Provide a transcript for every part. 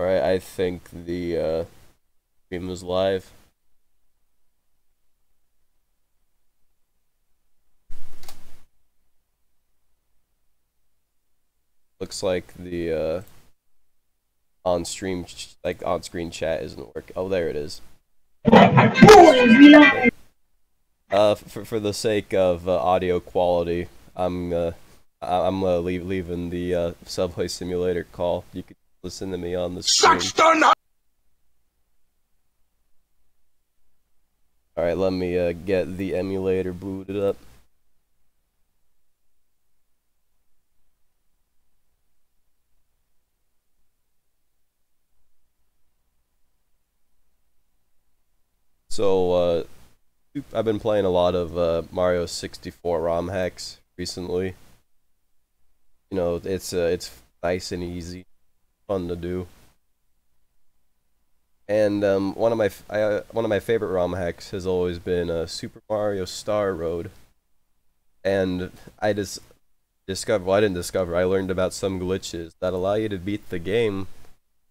Alright, I think the stream is live. Looks like the on-screen chat isn't working. Oh, there it is. For the sake of audio quality, I'm leaving the Subway Simulator call. You can listen to me on the screen. Alright, let me get the emulator booted up. So, I've been playing a lot of Mario 64 ROM hacks recently. You know, it's nice and easy, fun to do. And one of my favorite ROM hacks has always been Super Mario Star Road. And I just discovered, well, I didn't discover, I learned about some glitches that allow you to beat the game.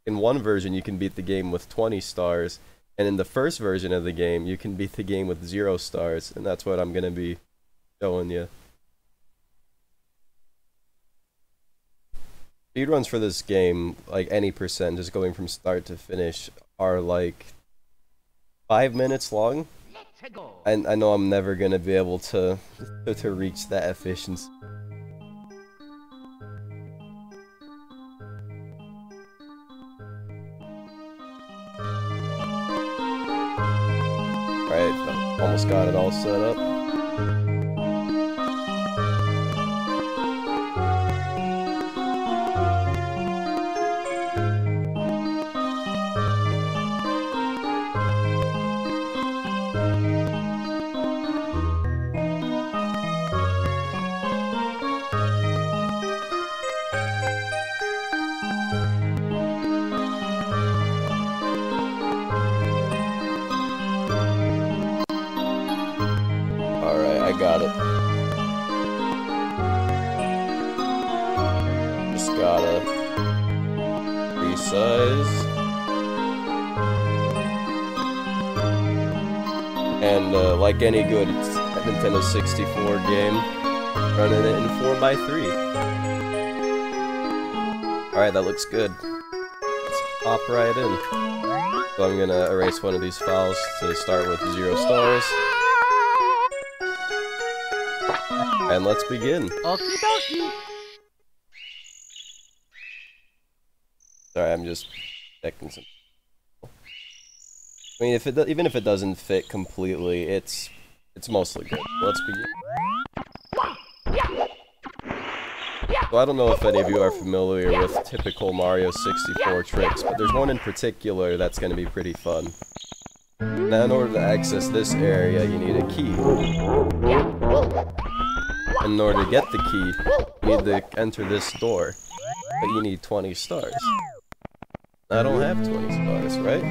In one version, you can beat the game with 20 stars. And in the first version of the game, you can beat the game with 0 stars, and that's what I'm gonna be showing you. Speedruns for this game, like any percent, just going from start to finish, are like 5 minutes long. And I know I'm never gonna be able to reach that efficiency. Alright, almost got it all set up. Got it. Just gotta resize. And like any good Nintendo 64 game, running it in 4x3. Alright, that looks good. Let's hop right in. So I'm gonna erase one of these files to start with 0 stars. And let's begin. Okie dokie. Sorry, I'm just checking some. I mean, even if it doesn't fit completely, it's mostly good. Let's begin. So I don't know if any of you are familiar with typical Mario 64 tricks, but there's one in particular that's going to be pretty fun. Now, in order to access this area, you need a key. In order to get the key, you need to enter this door, but you need 20 stars. I don't have 20 stars, right?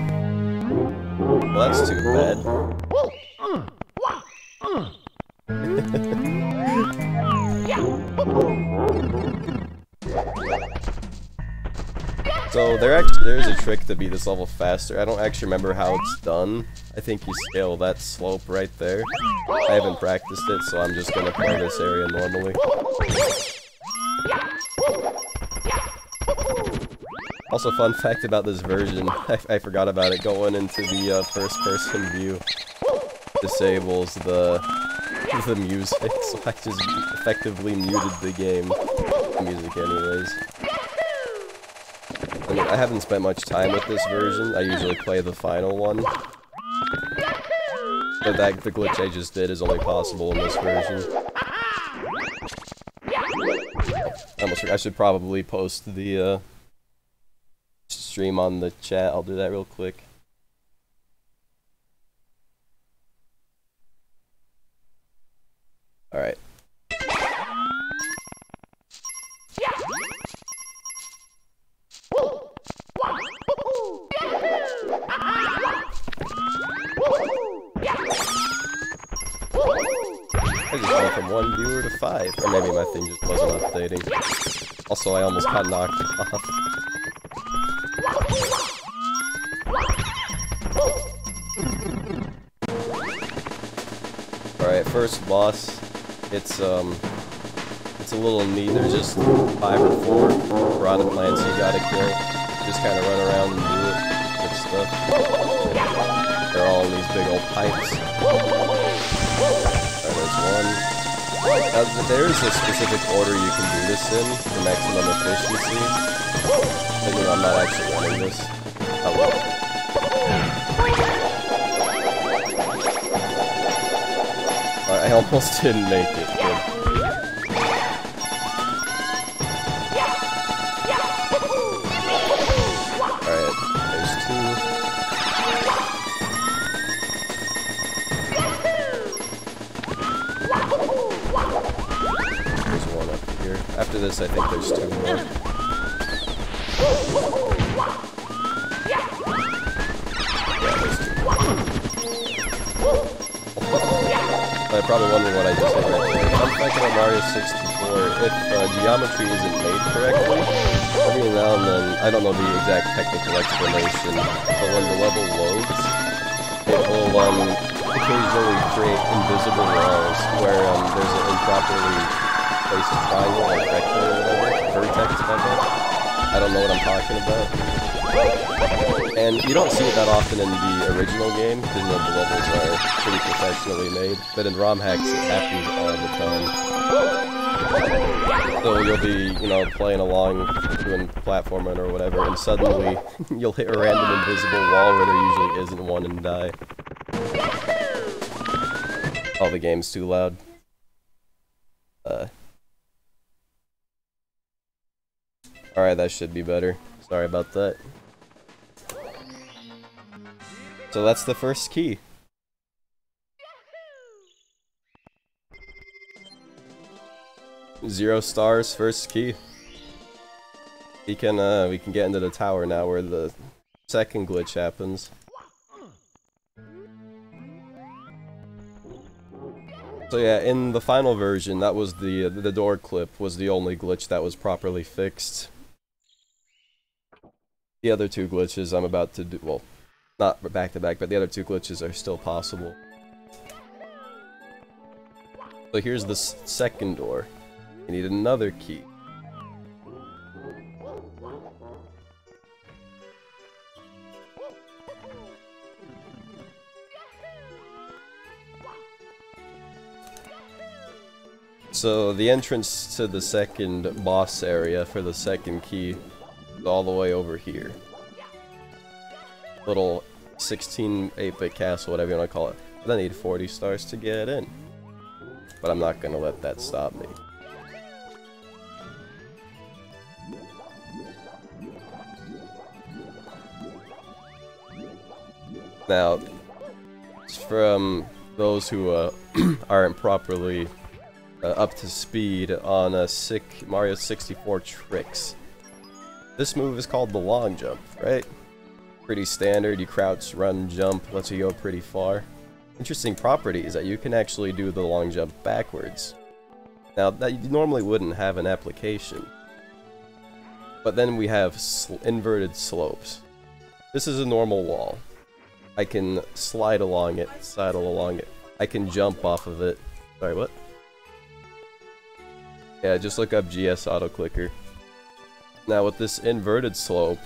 Well, that's too bad. So there is a trick to beat this level faster. I don't actually remember how it's done. I think you scale that slope right there. I haven't practiced it, so I'm just gonna play this area normally. Also, fun fact about this version, I forgot about it, going into the first-person view disables the music, so I just effectively muted the game. The music anyways. I mean, I haven't spent much time with this version. I usually play the final one. But the glitch I just did is only possible in this version. I should probably post the stream on the chat. I'll do that real quick. Alright. I just went from 1 viewer to 5, or maybe my thing just wasn't updating. Also, I almost got knocked off. first boss, it's a little neat. There's just 5 or 4 piranha plants you gotta kill. Just kind of run around and do it. Good stuff. They're all in these big old pipes. Alright, there's one. Now, there is a specific order you can do this in for maximum efficiency. But, you know, I'm not actually running this. I almost didn't make it. Good. Alright, there's 2. There's 1 up here. After this, I think there's 2 more. Yeah, there's 2 more. I'm probably wondering what I just did right there. I'm thinking of Mario 64. If geometry isn't made correctly, every now and then, I don't know the exact technical explanation, but when the level loads, it will occasionally create invisible walls where there's an improperly placed triangle, like vector or whatever, vertex, I don't know what I'm talking about. And you don't see it that often in the original game, because the levels are pretty professionally made, but in ROM hacks it happens all the time. So you'll be, you know, playing along, doing platforming or whatever, and suddenly you'll hit a random invisible wall where there usually isn't one and die. Oh, the game's too loud. Alright, that should be better. Sorry about that. So that's the first key. Zero stars, first key. We can get into the tower now where the second glitch happens. So yeah, in the final version, that was the door clip was the only glitch that was properly fixed. The other 2 glitches I'm about to do, well, not back to back, but the other 2 glitches are still possible. So here's the second door. You need another key. So the entrance to the second boss area for the second key is all the way over here. Little 16 8-bit castle, whatever you want to call it. But I need 40 stars to get in. But I'm not going to let that stop me. Now, from those who aren't properly up to speed on Mario 64 tricks, this move is called the long jump, right? Pretty standard, you crouch, run, jump, lets you go pretty far. Interesting property is that you can actually do the long jump backwards. Now, that you normally wouldn't have an application. But then we have inverted slopes. This is a normal wall. I can slide along it, sidle along it. I can jump off of it. Sorry, what? Yeah, just look up GS Auto Clicker. Now with this inverted slope,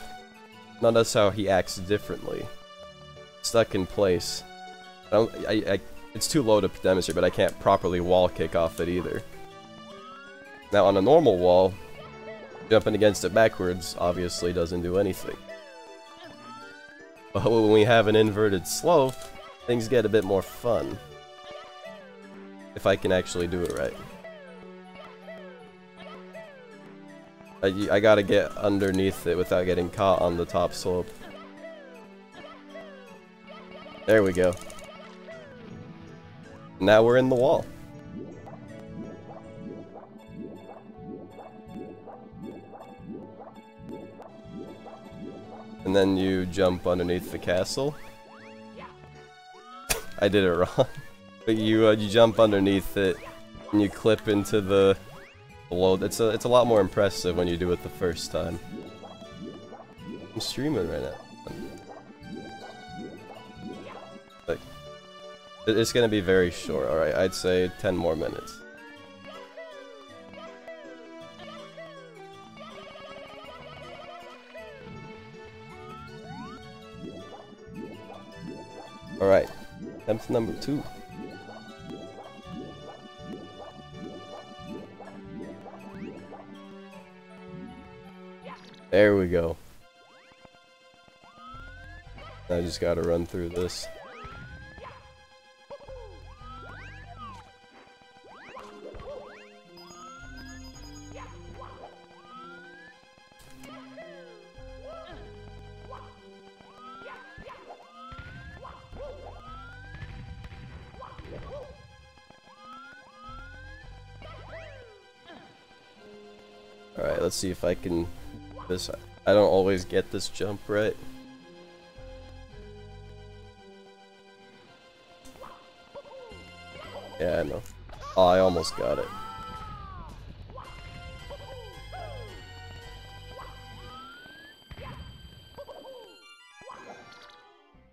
notice how he acts differently. Stuck in place. It's too low to demonstrate, but I can't properly wall kick off it either. Now on a normal wall, jumping against it backwards obviously doesn't do anything. But when we have an inverted slope, things get a bit more fun. If I can actually do it right. I gotta get underneath it without getting caught on the top slope. There we go. Now we're in the wall. And then you jump underneath the castle. I did it wrong. But you jump underneath it and you clip into the below. It's a lot more impressive when you do it the first time. I'm streaming right now. Like, It's gonna be very short, alright? I'd say 10 more minutes. Alright, attempt number 2. There we go. I just gotta run through this. Alright, let's see if I can... This, I don't always get this jump right. Yeah, I know. Oh, I almost got it.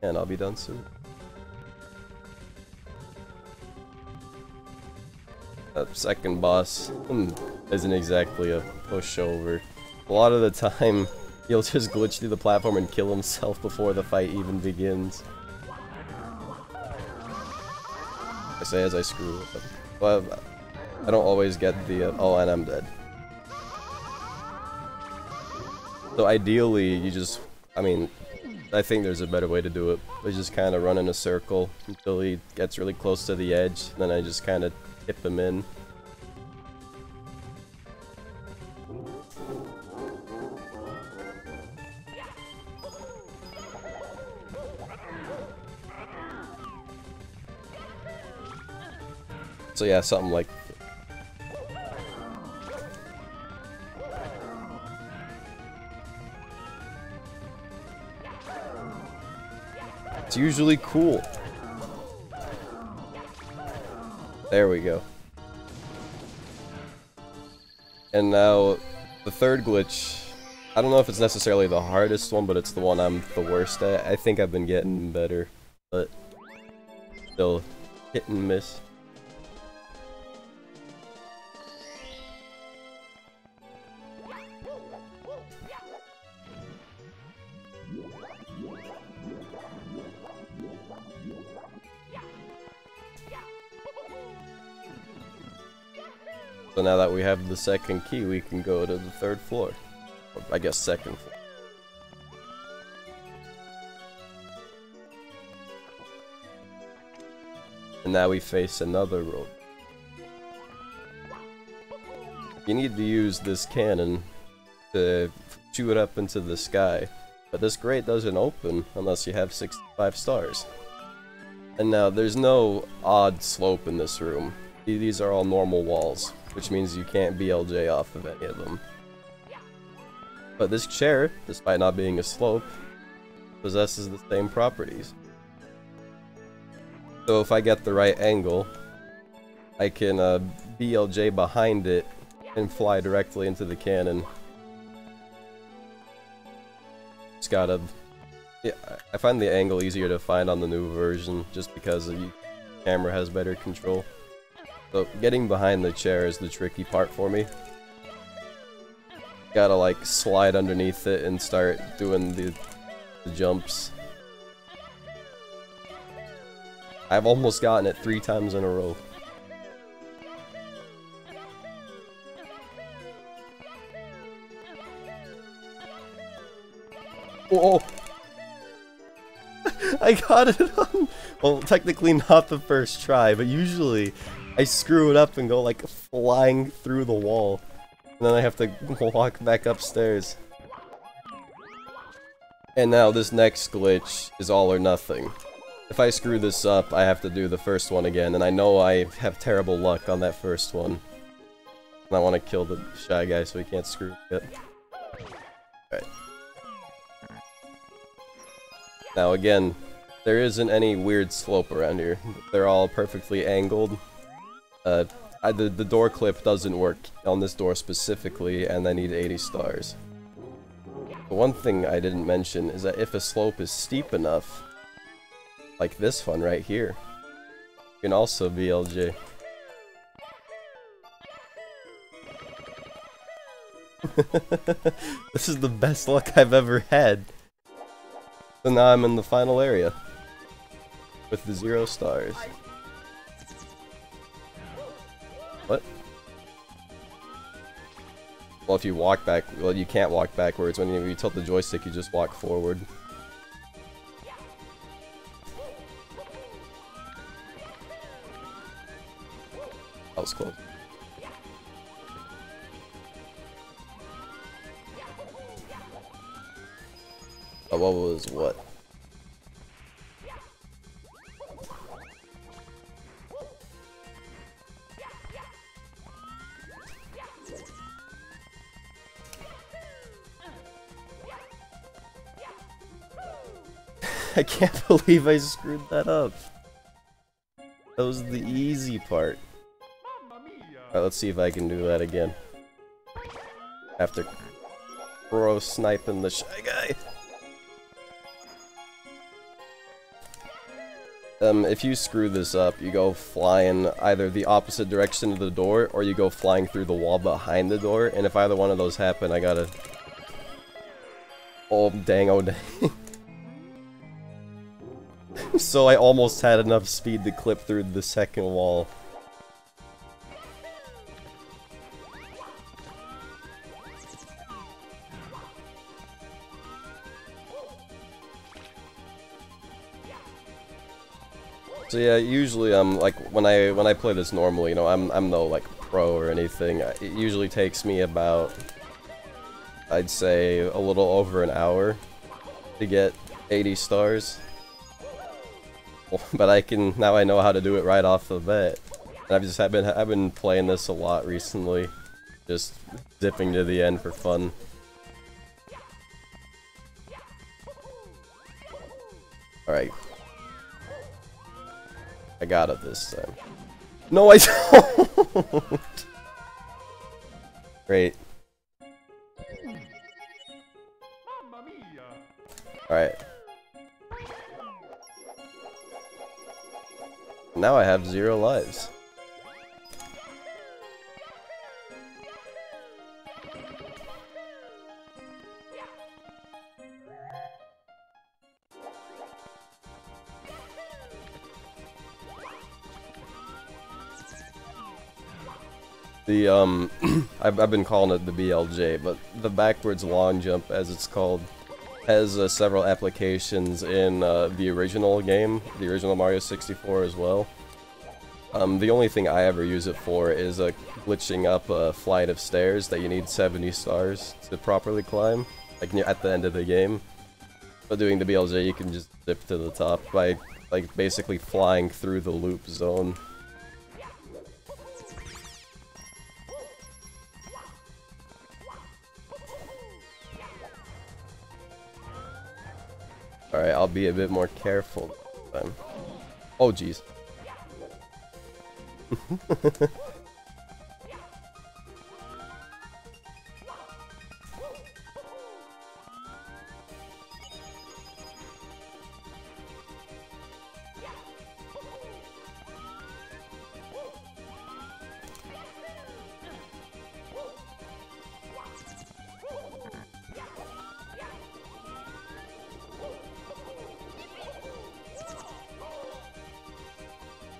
And I'll be done soon. Second boss isn't exactly a pushover. A lot of the time, he'll just glitch through the platform and kill himself before the fight even begins. I say as I screw it up. But I don't always get the... oh, and I'm dead. So ideally, you just... I mean, I think there's a better way to do it. We just kind of run in a circle until he gets really close to the edge. And then I just kind of tip him in. So yeah, something like... It's usually cool. There we go. And now, the third glitch, I don't know if it's necessarily the hardest one, but it's the one I'm the worst at. I think I've been getting better, but still hit and miss. So now that we have the second key, we can go to the third floor. Or I guess second floor. And now we face another road. You need to use this cannon to shoot it up into the sky. But this grate doesn't open unless you have 65 stars. And now there's no odd slope in this room. These are all normal walls, which means you can't BLJ off of any of them. But this chair, despite not being a slope, possesses the same properties. So if I get the right angle, I can BLJ behind it and fly directly into the cannon. Just gotta... yeah, I find the angle easier to find on the new version, just because the camera has better control. So getting behind the chair is the tricky part for me. Gotta like slide underneath it and start doing the jumps. I've almost gotten it 3 times in a row. Whoa! I got it on... well, technically not the first try, but usually I screw it up and go like flying through the wall. And then I have to walk back upstairs. And now this next glitch is all or nothing. If I screw this up, I have to do the first one again, and I know I have terrible luck on that first one. And I want to kill the Shy Guy so he can't screw it. Alright. Now again, there isn't any weird slope around here. They're all perfectly angled. The door clip doesn't work on this door specifically, and I need 80 stars. The one thing I didn't mention is that if a slope is steep enough, like this one right here, can also be LJ. This is the best luck I've ever had. So now I'm in the final area with the 0 stars. What? Well, if you walk back, well, you can't walk backwards. When you tilt the joystick, you just walk forward. That was close. Oh, what was what? I can't believe I screwed that up. That was the easy part. Alright, let's see if I can do that again. After pro sniping the Shy Guy. If you screw this up, you go flying either the opposite direction of the door, or you go flying through the wall behind the door, and if either one of those happen, I gotta... Oh, dang, oh, dang. So I almost had enough speed to clip through the second wall. So yeah, usually like when I play this normally, you know, I'm no like pro or anything. It usually takes me about, I'd say, a little over an hour to get 80 stars. But now I know how to do it right off the bat. And I've been playing this a lot recently, just zipping to the end for fun. All right. I got it this time. No, I don't! Great. Alright. Now I have 0 lives. The, I've been calling it the BLJ, but the backwards long jump, as it's called, has several applications in the original game, the original Mario 64 as well. The only thing I ever use it for is glitching up a flight of stairs that you need 70 stars to properly climb, like at the end of the game. But doing the BLJ, you can just zip to the top by, like, basically flying through the loop zone. Alright, I'll be a bit more careful this time. Oh, jeez.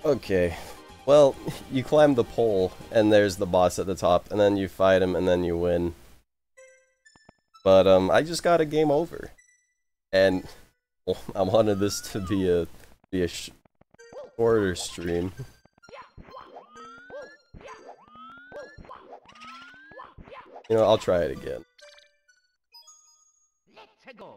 Okay, well, you climb the pole, and there's the boss at the top, and then you fight him, and then you win. But, I just got a game over. And, well, I wanted this to be a shorter stream. You know, I'll try it again. Let's go.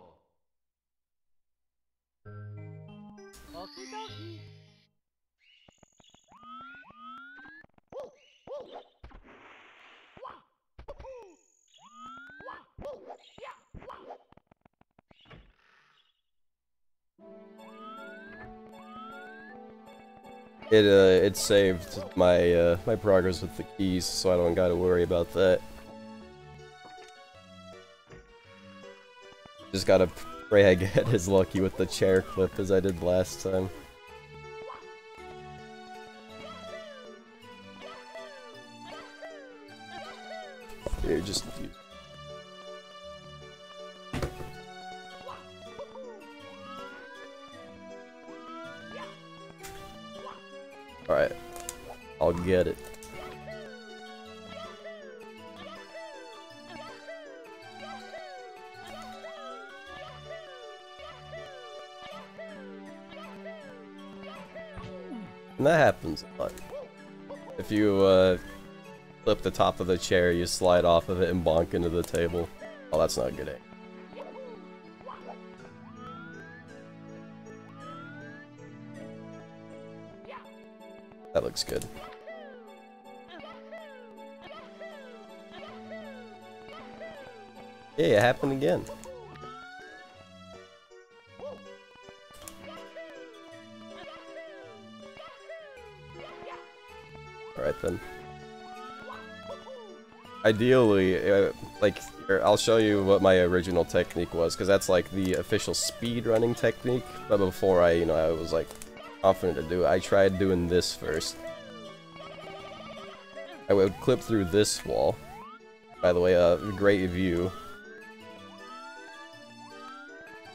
It saved my my progress with the keys, so I don't gotta worry about that. Just gotta pray I get as lucky with the chair clip as I did last time. Here, just... Alright. I'll get it. And that happens a lot. If you, flip the top of the chair, you slide off of it and bonk into the table. Oh, that's not good aim. That looks good. Yeah, it happened again. Alright then. Ideally, like, here, I'll show you what my original technique was, because that's like the official speedrunning technique, but before I was like confident to do it, I tried doing this first. I would clip through this wall. By the way, great view.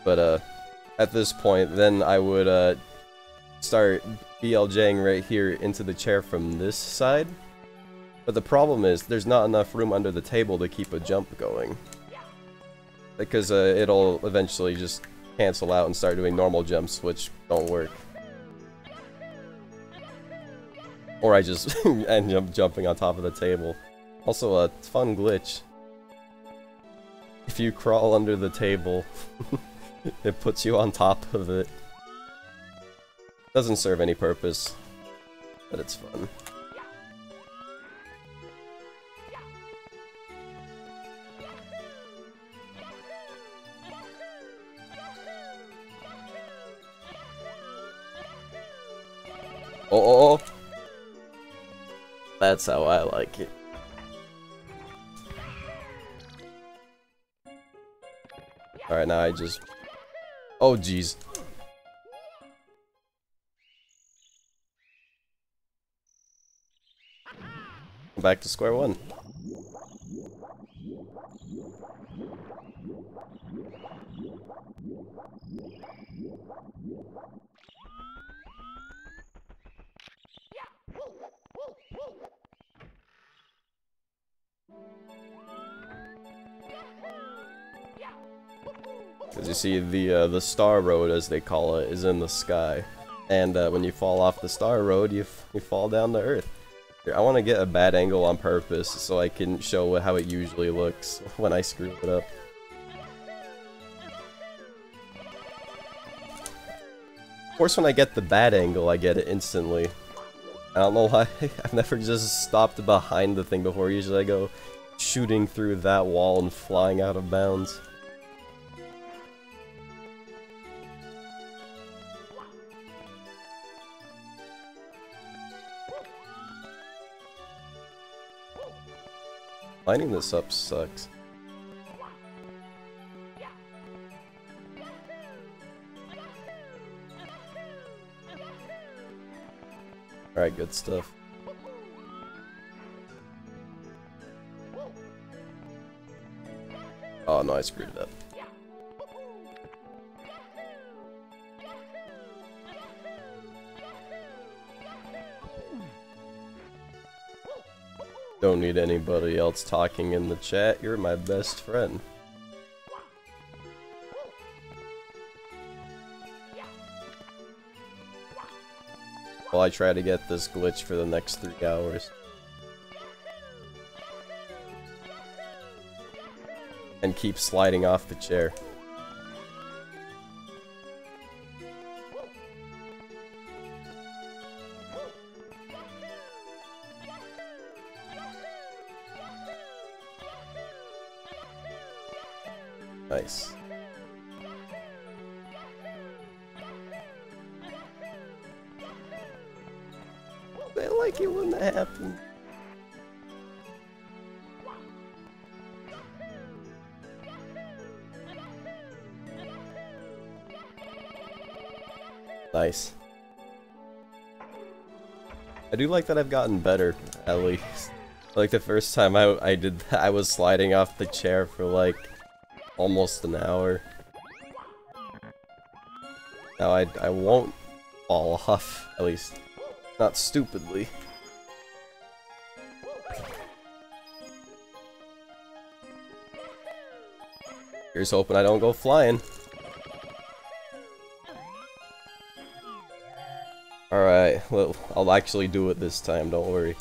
But, at this point, then I would, start BLJing right here into the chair from this side. But the problem is, there's not enough room under the table to keep a jump going. Because, it'll eventually just cancel out and start doing normal jumps, which don't work. Or I just end up jumping on top of the table. Also, a fun glitch. If you crawl under the table, it puts you on top of it. Doesn't serve any purpose, but it's fun. Oh, that's how I like it. Alright, now I just... Oh, jeez. Back to square one. As you see, the Star Road, as they call it, is in the sky, and when you fall off the Star Road, you fall down to Earth. Here, I want to get a bad angle on purpose so I can show how it usually looks when I screw it up. Of course, when I get the bad angle, I get it instantly. I don't know why. I've never just stopped behind the thing before. Usually I go shooting through that wall and flying out of bounds. Lining this up sucks. Alright, good stuff. Oh no, I screwed it up. Don't need anybody else talking in the chat, you're my best friend. While I try to get this glitch for the next 3 hours. And keep sliding off the chair. Nice. I like it when that happens. Nice. I do like that I've gotten better, at least. Like the first time I did that, I was sliding off the chair for like almost an hour. Now I won't fall off, at least not stupidly. Here's hoping I don't go flying. Alright, well, I'll actually do it this time, don't worry.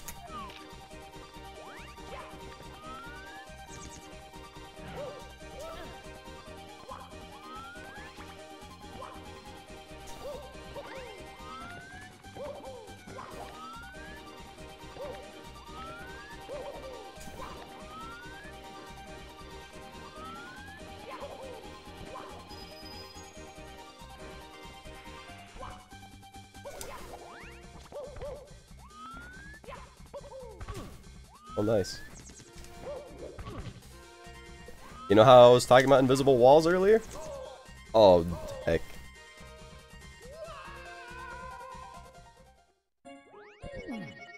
Oh, nice. You know how I was talking about invisible walls earlier? Oh, heck.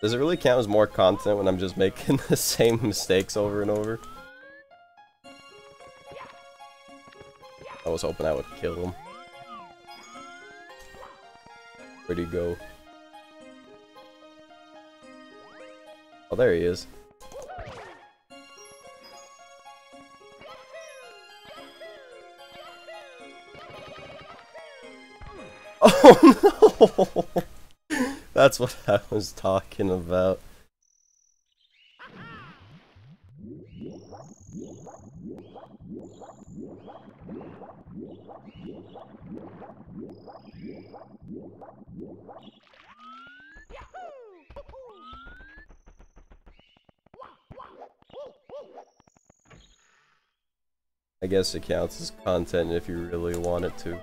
Does it really count as more content when I'm just making the same mistakes over and over? I was hoping I would kill him. Where'd he go? Oh, there he is. Oh no! That's what I was talking about. I guess it counts as content if you really want it to.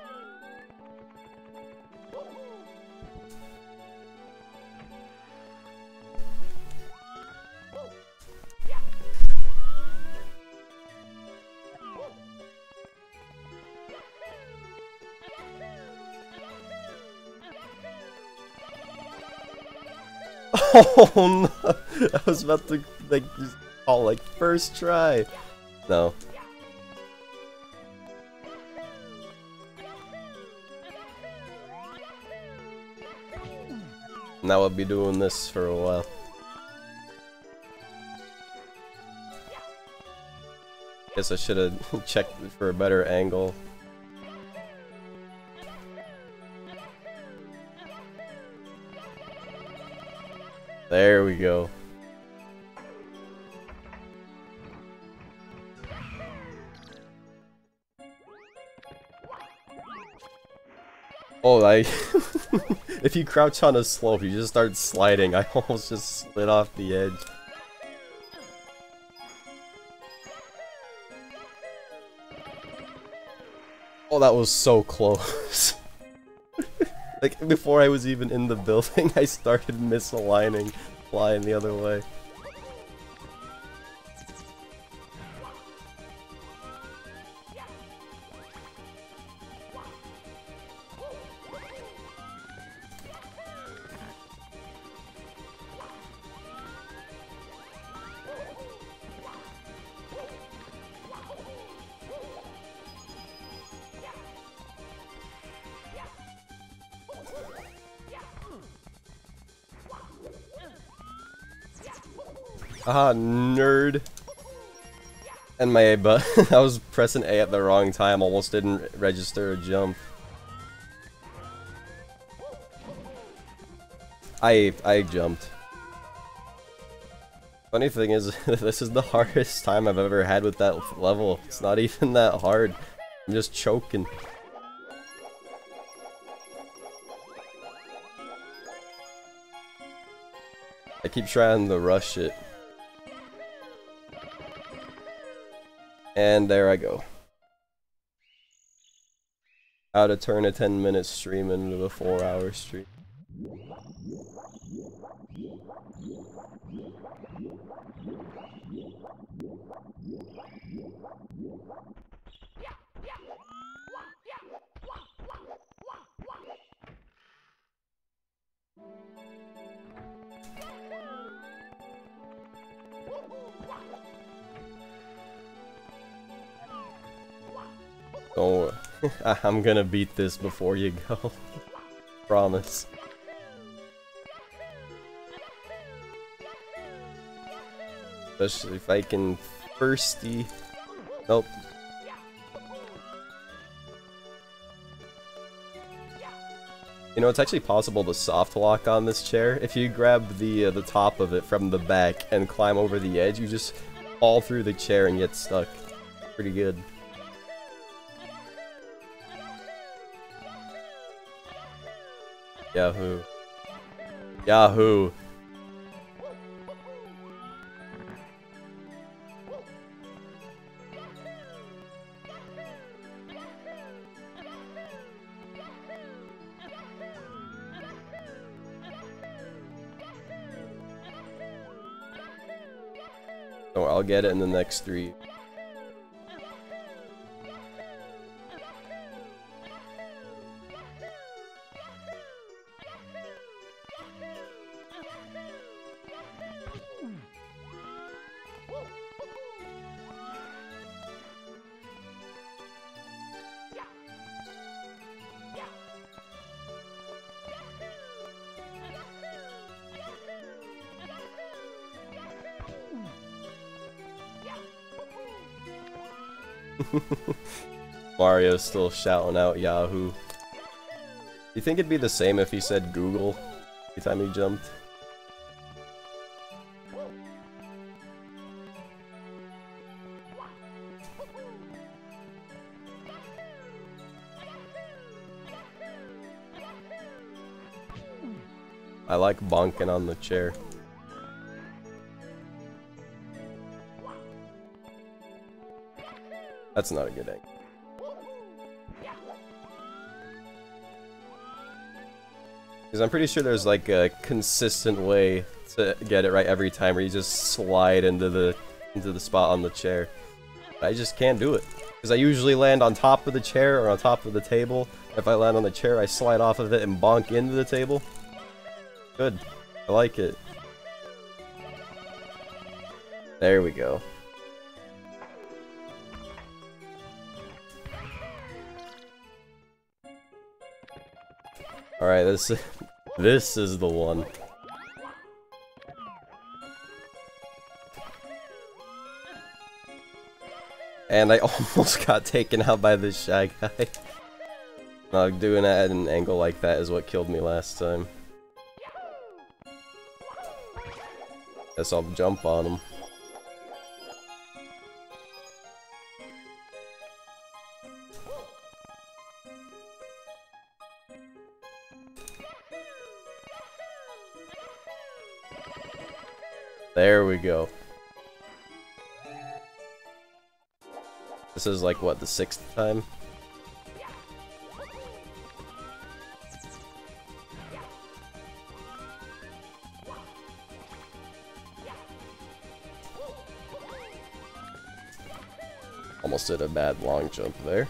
Oh no! I was about to like just call like first try. No. Now I'll be doing this for a while. Guess I should have checked for a better angle. There we go. Oh, if you crouch on a slope, you just start sliding. I almost just slid off the edge. Oh, that was so close. Like, before I was even in the building, I started misaligning, flying the other way. Aha, nerd. And my A button, I was pressing A at the wrong time, almost didn't register a jump. I jumped. Funny thing is, this is the hardest time I've ever had with that level. It's not even that hard. I'm just choking. I keep trying to rush it. And there I go. How to turn a 10-minute stream into a 4-hour stream. Oh, I'm gonna beat this before you go. Promise. Especially if I can firsty. Nope. You know, it's actually possible to soft lock on this chair. If you grab the top of it from the back and climb over the edge, you just fall through the chair and get stuck. Pretty good. Yahoo. Yahoo. Oh, I'll get it in the next 3. Mario's still shouting out Yahoo. You think it'd be the same if he said Google every time he jumped? I like bonking on the chair. That's not a good angle. Because I'm pretty sure there's like a consistent way to get it right every time where you just slide into the spot on the chair. I just can't do it. Because I usually land on top of the chair or on top of the table. If I land on the chair, I slide off of it and bonk into the table. Good. I like it. There we go. Alright, this is the one. And I almost got taken out by this Shy Guy. No, doing it at an angle like that is what killed me last time. Guess I'll jump on him. There we go. This is like, what, the 6th time? Almost did a bad long jump there.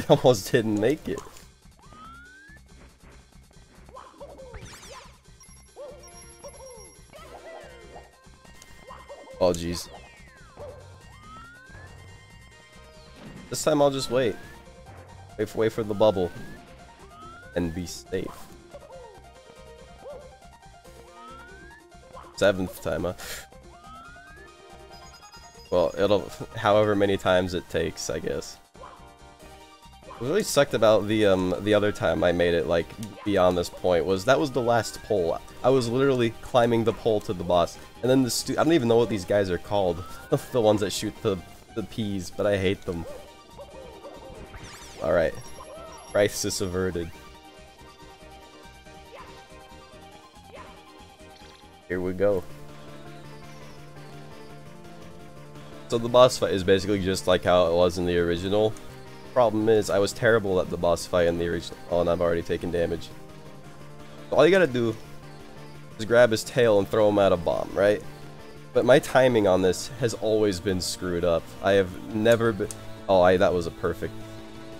Almost didn't make it. Oh jeez. This time I'll just wait. Wait for the bubble. And be safe. 7th time, huh? Well, it'll however many times it takes, I guess. What really sucked about the other time I made it like beyond this point was that was the last pole. I was literally climbing the pole to the boss, and then I don't even know what these guys are called. The ones that shoot the peas, but I hate them. All right, crisis averted. Here we go. So the boss fight is basically just like how it was in the original. Problem is, I was terrible at the boss fight in the original. Oh, and I've already taken damage. So all you gotta do is grab his tail and throw him at a bomb, right? But my timing on this has always been screwed up. I have never been... Oh, that was a perfect...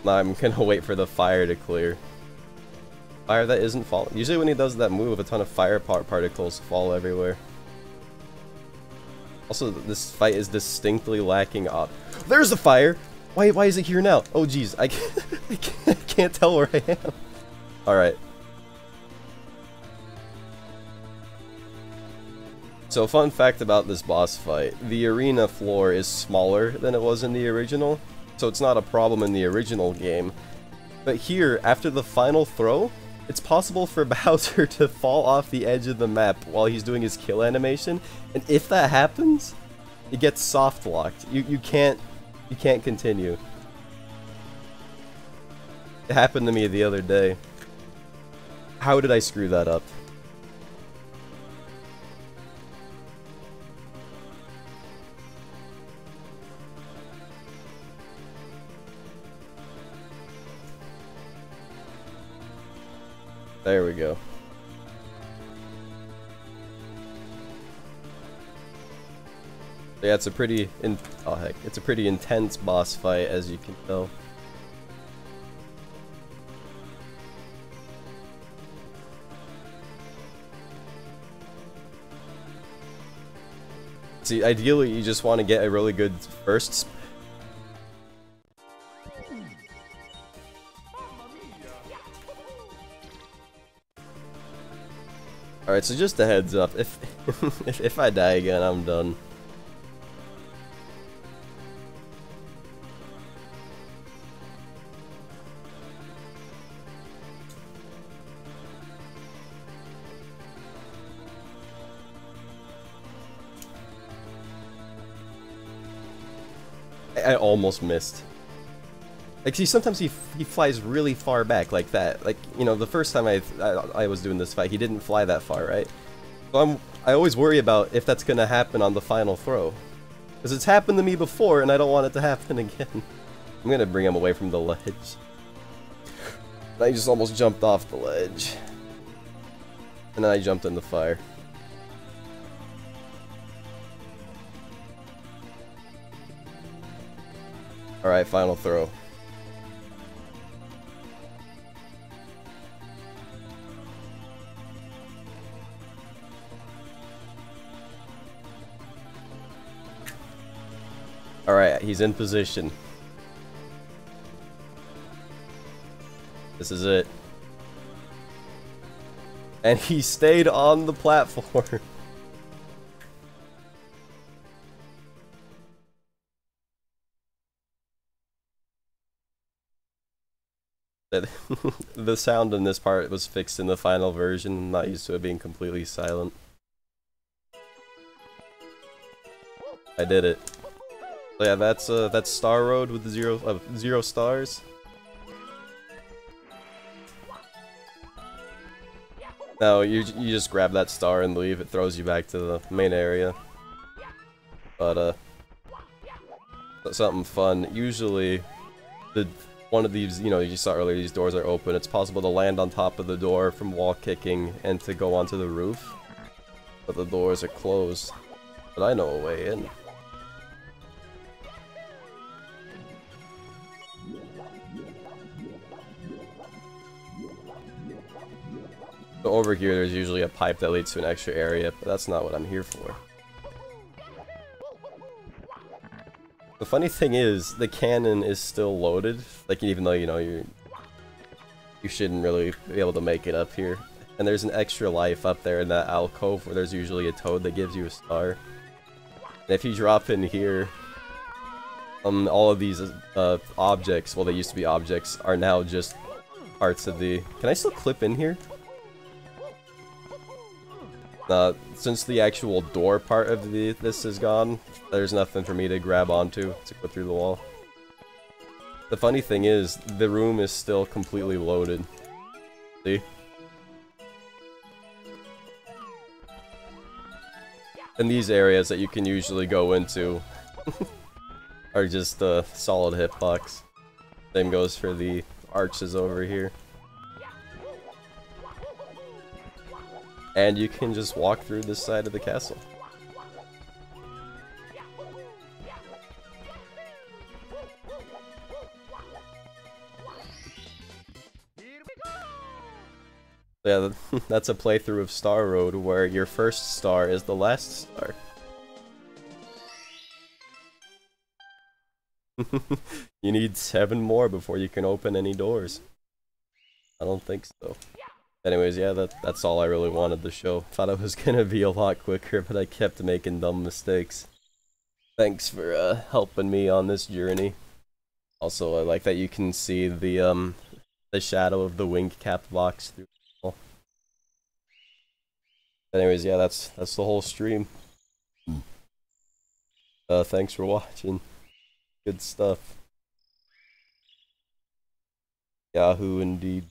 Now I'm gonna wait for the fire to clear. Fire that isn't falling. Usually when he does that move, a ton of fire particles fall everywhere. Also, this fight is distinctly lacking op. There's the fire! Why is it here now? Oh jeez, I can't tell where I am. Alright. So fun fact about this boss fight, the arena floor is smaller than it was in the original, so it's not a problem in the original game. But here, after the final throw, it's possible for Bowser to fall off the edge of the map while he's doing his kill animation, and if that happens, it gets soft locked. You can't continue. It happened to me the other day. How did I screw that up? There we go. Yeah, it's a pretty it's a pretty intense boss fight, as you can tell. See, ideally you just want to get a really good first. Alright, so just a heads up, if if I die again, I'm done. I almost missed. Like, see, sometimes he flies really far back like that. Like, you know, the first time I was doing this fight, he didn't fly that far, right? So I always worry about if that's gonna happen on the final throw, because it's happened to me before, and I don't want it to happen again. I'm gonna bring him away from the ledge. I just almost jumped off the ledge, and then I jumped in the fire. All right, final throw. Alright, he's in position. This is it. And he stayed on the platform. The sound in this part was fixed in the final version. I'm not used to it being completely silent. I did it. So yeah, that's Star Road with the zero stars. No, you just grab that star and leave. It throws you back to the main area. But something fun. Usually, one of these, you know, you saw earlier, these doors are open. It's possible to land on top of the door from wall kicking and to go onto the roof, but the doors are closed. But I know a way in. So over here, there's usually a pipe that leads to an extra area, but that's not what I'm here for. The funny thing is, the cannon is still loaded, like, even though, you know, you shouldn't really be able to make it up here. And there's an extra life up there in that alcove where there's usually a toad that gives you a star. And if you drop in here, all of these objects, well, they used to be objects, are now just parts of the... Can I still clip in here? Since the actual door part of this is gone, there's nothing for me to grab onto to go through the wall. The funny thing is, the room is still completely loaded. See? And these areas that you can usually go into are just a solid hitbox. Same goes for the arches over here. And you can just walk through this side of the castle. Yeah, that's a playthrough of Star Road where your first star is the last star. You need 7 more before you can open any doors. I don't think so. Anyways, yeah, that's all I really wanted to show. Thought it was gonna be a lot quicker, but I kept making dumb mistakes. Thanks for helping me on this journey. Also, I like that you can see the shadow of the wing cap box through. Anyways, yeah, that's the whole stream. Thanks for watching. Good stuff. Yahoo indeed.